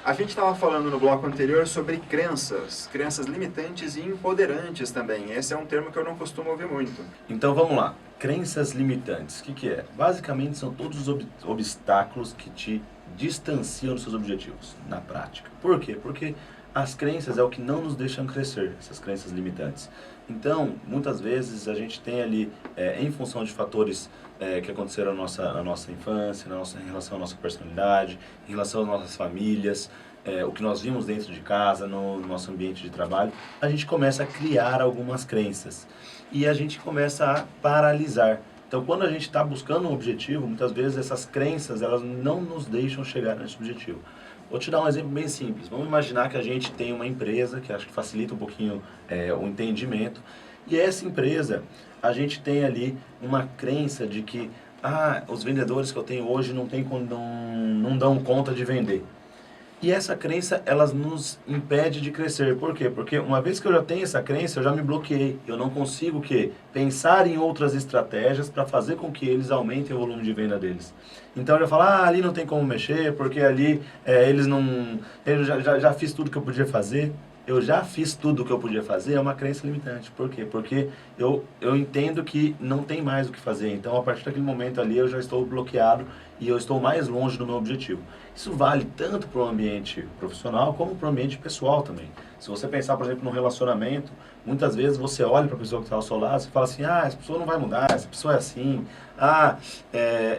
A gente estava falando no bloco anterior sobre crenças limitantes e empoderantes também. Esse é um termo que eu não costumo ouvir muito. Então vamos lá. Crenças limitantes. O que é? Basicamente são todos os obstáculos que te distanciam dos seus objetivos, na prática. Por quê? Porque as crenças é o que não nos deixam crescer, essas crenças limitantes. Então, muitas vezes a gente tem ali, em função de fatores que aconteceram na nossa infância, em relação à nossa personalidade, em relação às nossas famílias, o que nós vimos dentro de casa, no nosso ambiente de trabalho, a gente começa a criar algumas crenças e a gente começa a paralisar. Então, quando a gente está buscando um objetivo, muitas vezes essas crenças elas não nos deixam chegar nesse objetivo. Vou te dar um exemplo bem simples. Vamos imaginar que a gente tem uma empresa, que acho que facilita um pouquinho o entendimento, e essa empresa, a gente tem ali uma crença de que os vendedores que eu tenho hoje não dão conta de vender. E essa crença, elas nos impede de crescer. Por quê? Porque uma vez que eu já tenho essa crença, eu já me bloqueei. Eu não consigo pensar em outras estratégias para fazer com que eles aumentem o volume de venda deles. Então eu já falo, ali não tem como mexer, porque ali eles não... Eu já fiz tudo que eu podia fazer. Eu já fiz tudo o que eu podia fazer, é uma crença limitante. Por quê? Porque eu entendo que não tem mais o que fazer. Então, a partir daquele momento ali, eu já estou bloqueado e eu estou mais longe do meu objetivo. Isso vale tanto para o ambiente profissional como para o ambiente pessoal também. Se você pensar, por exemplo, num relacionamento, muitas vezes você olha para a pessoa que está ao seu lado e fala assim, essa pessoa não vai mudar, essa pessoa é assim,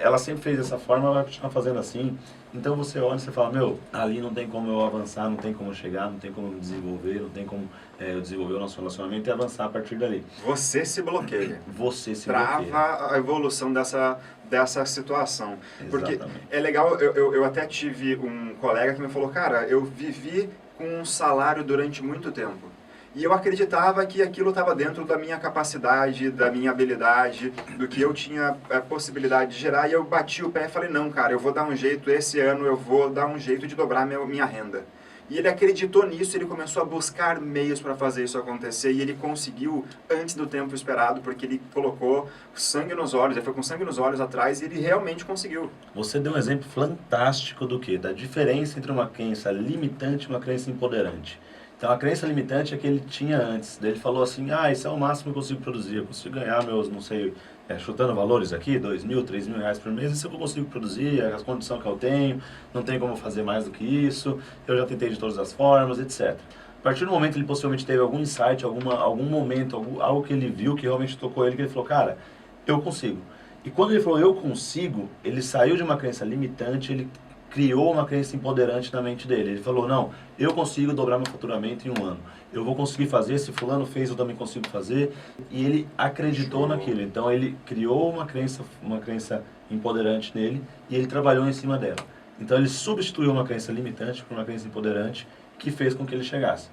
ela sempre fez dessa forma, ela vai continuar fazendo assim. Então você olha e você fala, ali não tem como eu avançar, não tem como eu chegar, não tem como eu desenvolver, não tem como eu desenvolver o nosso relacionamento e avançar a partir dali. Você se bloqueia. Você se bloqueia. Trava a evolução dessa situação. Exatamente. Porque é legal, eu até tive um colega que me falou, cara, eu vivi com um salário durante muito tempo. E eu acreditava que aquilo estava dentro da minha capacidade, da minha habilidade, do que eu tinha a possibilidade de gerar. E eu bati o pé e falei, não, cara, eu vou dar um jeito, esse ano eu vou dar um jeito de dobrar minha renda. E ele acreditou nisso, ele começou a buscar meios para fazer isso acontecer. E ele conseguiu antes do tempo esperado, porque ele colocou sangue nos olhos, ele foi com sangue nos olhos atrás e ele realmente conseguiu. Você deu um exemplo fantástico do quê? Da diferença entre uma crença limitante e uma crença empoderante. Então, a crença limitante é que ele tinha antes. Daí ele falou assim, isso é o máximo que eu consigo produzir. Eu consigo ganhar meus, não sei, chutando valores aqui, 2.000, 3.000 reais por mês. Isso é o que eu consigo produzir, é a condição que eu tenho. Não tem como fazer mais do que isso. Eu já tentei de todas as formas, etc. A partir do momento que ele possivelmente teve algum insight, algum momento, algo que ele viu que realmente tocou ele, que ele falou, cara, eu consigo. E quando ele falou, eu consigo, ele saiu de uma crença limitante, ele criou uma crença empoderante na mente dele. Ele falou, não, eu consigo dobrar meu faturamento em um ano. Eu vou conseguir fazer, se fulano fez, eu também consigo fazer. E ele acreditou naquilo. Então ele criou uma crença empoderante nele e ele trabalhou em cima dela. Então ele substituiu uma crença limitante por uma crença empoderante que fez com que ele chegasse.